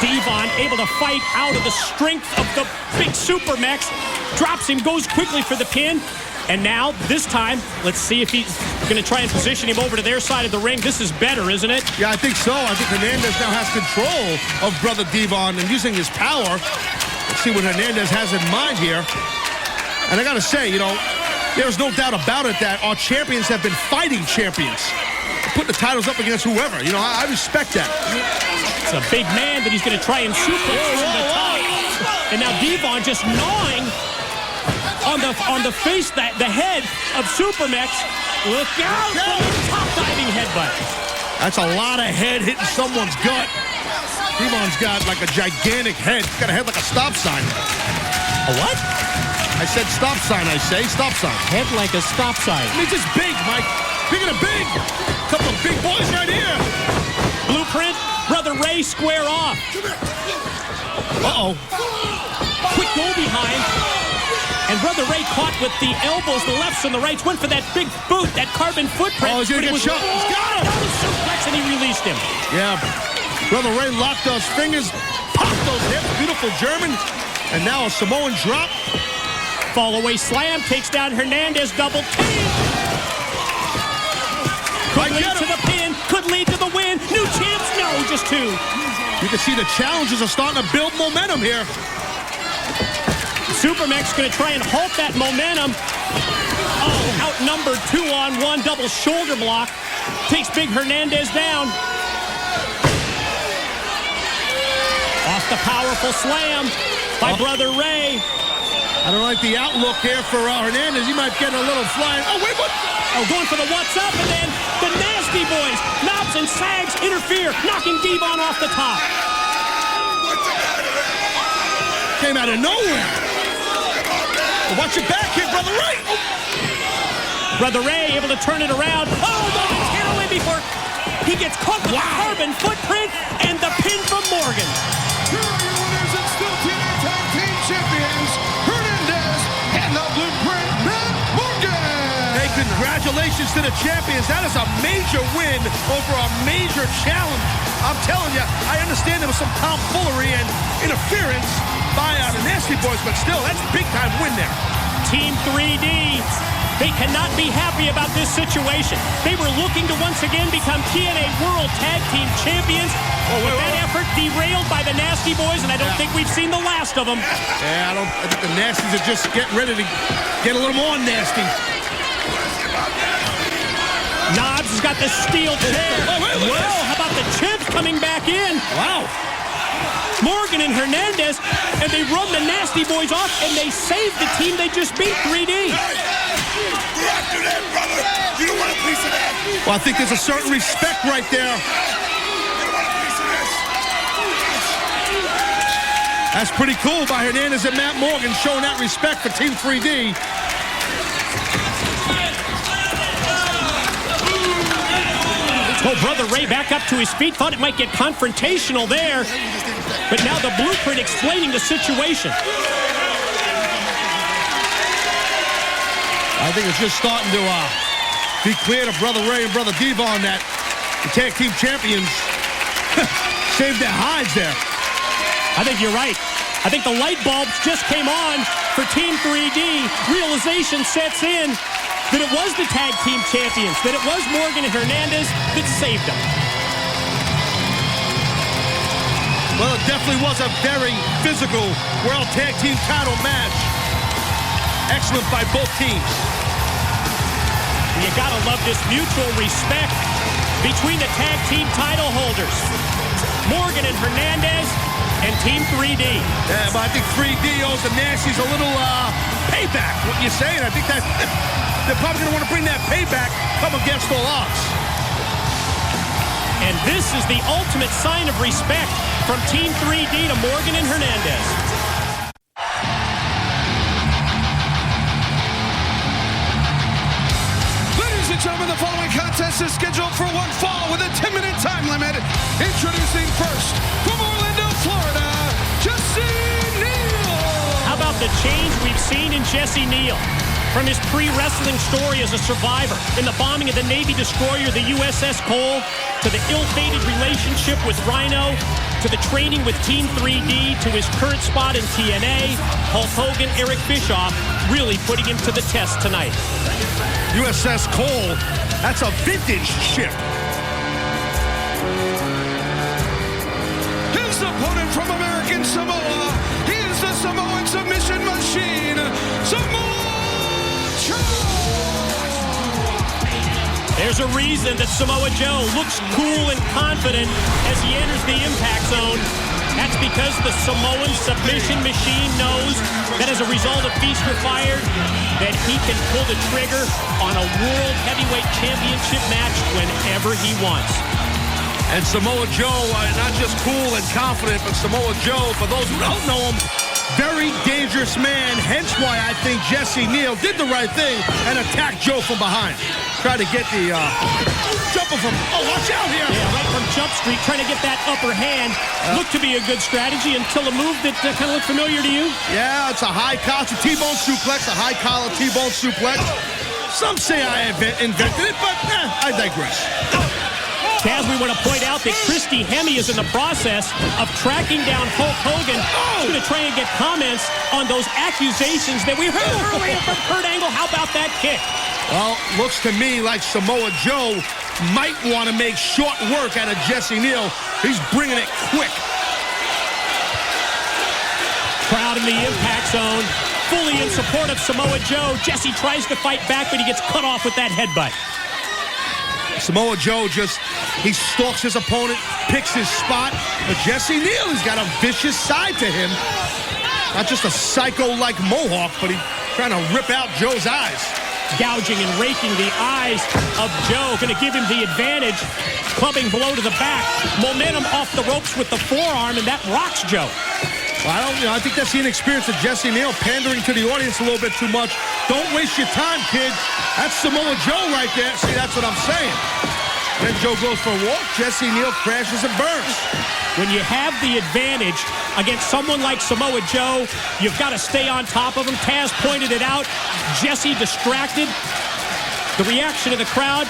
Devon able to fight out of the strength of the big Supermax. Drops him, goes quickly for the pin. And now, this time, let's see if he's going to try and position him over to their side of the ring. This is better, isn't it? Yeah, I think so. I think Hernandez now has control of Brother Devon and using his power. Let's see what Hernandez has in mind here. And I got to say, you know, there's no doubt about it that our champions have been fighting champions. Put the titles up against whoever. You know, I respect that. It's a big man, but he's going to try and super from the top. And now Devon just gnawing on the face, the head of Supermax. Look out for the top diving headbutt. That's a lot of head hitting someone's gut. Devon's got like a gigantic head. He's got a head like a stop sign. A what? I said stop sign, I say. Stop sign. Head like a stop sign. I mean, just big, Mike. Big and a big. Couple of big boys right here. Blueprint, Brother Ray square off. Uh-oh. Quick go behind. And Brother Ray caught with the elbows, the lefts and the rights, went for that big boot, that carbon footprint. Oh, he's going to get shot. He's got him. Suplex, and he released him. Yeah, Brother Ray locked those fingers, popped those hips, beautiful German, and now a Samoan drop. Fall away slam, takes down Hernandez, double team. Could lead to the pin, could lead to the win. New champs, no, just two. You can see the challengers are starting to build momentum here. Supermax going to try and halt that momentum. Oh, outnumbered 2-on-1, double shoulder block. Takes big Hernandez down. Off the powerful slam by Brother Ray. I don't like the outlook here for Hernandez. He might get a little flying. Oh, wait, what? Oh, going for the what's up, and then the Nasty Boys. Knobs and Sags interfere, knocking Devon off the top. Came out of nowhere. Watch your back here, Brother Ray. Brother Ray able to turn it around. Oh, momentarily before he gets caught with the carbon footprint and the pin from Morgan. Here are your winners and still TNA Tag Team Champions, Hernandez and the Blueprint, Matt Morgan. Hey, congratulations to the champions. That is a major win over a major challenge. I'm telling you, I understand there was some tomfoolery and interference by the Nasty Boys, but still, that's a big-time win there. Team 3D, they cannot be happy about this situation. They were looking to once again become TNA World Tag Team Champions. That effort derailed by the Nasty Boys, and I don't think we've seen the last of them. Yeah, I think the Nasties are just getting ready to get a little more nasty. Knobs has got the steel chair. Well, how about the champs coming back in? Wow. Morgan and Hernandez, and they run the Nasty Boys off, and they save the team they just beat, 3D. We're after that, brother. You don't want a piece of that. Well, I think there's a certain respect right there. You don't want a piece of this. That's pretty cool by Hernandez and Matt Morgan, showing that respect for Team 3D. Oh, Brother Ray back up to his feet. Thought it might get confrontational there. But now the Blueprint explaining the situation. I think it's just starting to be clear to Brother Ray and Brother Devon that the tag team champions saved their hides there. I think you're right. I think the light bulbs just came on for Team 3D. Realization sets in that it was the tag team champions, that it was Morgan and Hernandez that saved them. Well, it definitely was a very physical World Tag Team title match. Excellent by both teams. You gotta love this mutual respect between the tag team title holders. Morgan and Hernandez and Team 3D. Yeah, but I think 3D owes the Nasties a little payback, what you saying? I think that they're probably going to want to bring that payback, come against all odds. And this is the ultimate sign of respect from Team 3D to Morgan and Hernandez. Ladies and gentlemen, the following contest is scheduled for one fall with a 10-minute time limit. Introducing first, from Orlando, Florida, Jesse Neal. How about the change we've seen in Jesse Neal? From his pre-wrestling story as a survivor in the bombing of the Navy destroyer, the USS Cole, to the ill-fated relationship with Rhino, to the training with Team 3D, to his current spot in TNA, Hulk Hogan, Eric Bischoff, really putting him to the test tonight. USS Cole, that's a vintage ship. His opponent from American Samoa, he is the Samoan submission machine, Samoa Joe! There's a reason that Samoa Joe looks cool and confident as he enters the impact zone. That's because the Samoan submission machine knows that as a result of Feast or Fired, that he can pull the trigger on a World Heavyweight Championship match whenever he wants. And Samoa Joe, not just cool and confident, but Samoa Joe, for those who don't know him, very dangerous man, hence why I think Jesse Neal did the right thing and attacked Joe from behind. Try to get the jumper from, watch out here. Yeah, right from Jump Street, trying to get that upper hand. Looked to be a good strategy until a move that kind of looked familiar to you. Yeah, it's a high collar, it's a T-bone suplex, a high collar T-bone suplex. Some say I invented it, but I digress. Taz, we want to point out that Christy Hemme is in the process of tracking down Hulk Hogan. She's going to try and get comments on those accusations that we heard earlier from Kurt Angle. How about that kick? Well, looks to me like Samoa Joe might want to make short work out of Jesse Neal. He's bringing it quick. Crowd in the impact zone, fully in support of Samoa Joe. Jesse tries to fight back, but he gets cut off with that headbutt. Samoa Joe he stalks his opponent, picks his spot. But Jesse Neal has got a vicious side to him. Not just a psycho like Mohawk, but he's trying to rip out Joe's eyes. Gouging and raking the eyes of Joe. Going to give him the advantage. Clubbing blow to the back. Momentum off the ropes with the forearm, and that rocks Joe. Well, I think that's the inexperience of Jesse Neal, pandering to the audience a little bit too much. Don't waste your time, kid. That's Samoa Joe right there. See, that's what I'm saying. Then Joe goes for a walk. Jesse Neal crashes and burns. When you have the advantage against someone like Samoa Joe, you've got to stay on top of him. Taz pointed it out. Jesse distracted. The reaction of the crowd,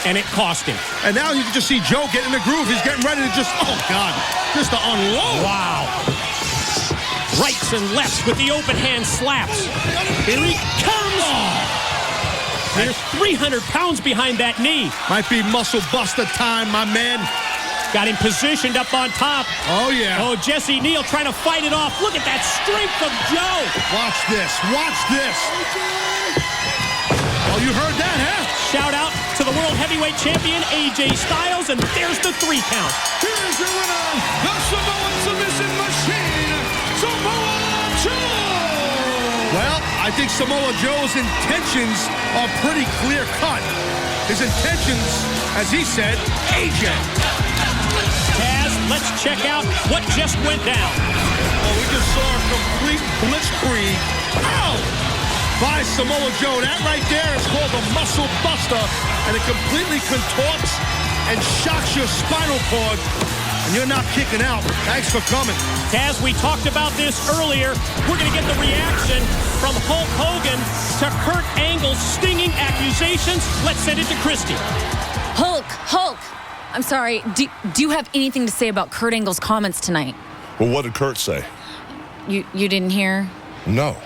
and it cost him. And now you can just see Joe get in the groove. He's getting ready to just to unload. Wow. Rights and lefts with the open hand slaps. Here he comes. There's 300 pounds behind that knee. Might be muscle buster time, my man. Got him positioned up on top. Oh, yeah. Oh, Jesse Neal trying to fight it off. Look at that strength of Joe. Watch this. Watch this. Oh, you heard that, huh? Shout out to the World Heavyweight Champion, AJ Styles, and there's the 3 count. Here's your winner, the Samoan submission machine, Samoa Joe! Well, I think Samoa Joe's intentions are pretty clear-cut. His intentions, as he said, AJ. Taz, let's check out what just went down. Oh, we just saw a complete blitzkrieg. By Samoa Joe. That right there is called the muscle buster, and it completely contorts and shocks your spinal cord, and you're not kicking out. Thanks for coming. Taz, we talked about this earlier. We're going to get the reaction from Hulk Hogan to Kurt Angle's stinging accusations. Let's send it to Christy. Hulk, I'm sorry. Do you have anything to say about Kurt Angle's comments tonight? Well, what did Kurt say? You didn't hear? No.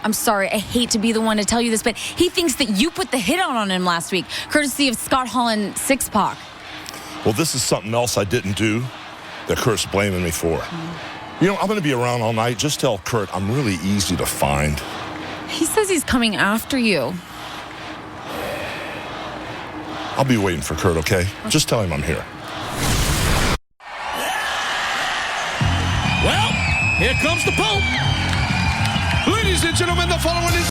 I'm sorry, I hate to be the one to tell you this, but he thinks that you put the hit on him last week, courtesy of Scott Hall and Six Pac. Well, this is something else I didn't do that Kurt's blaming me for. You know, I'm going to be around all night. Just tell Kurt I'm really easy to find. He says he's coming after you. I'll be waiting for Kurt, okay? Just tell him I'm here. Well, here comes the Pope. Ladies and gentlemen, the following is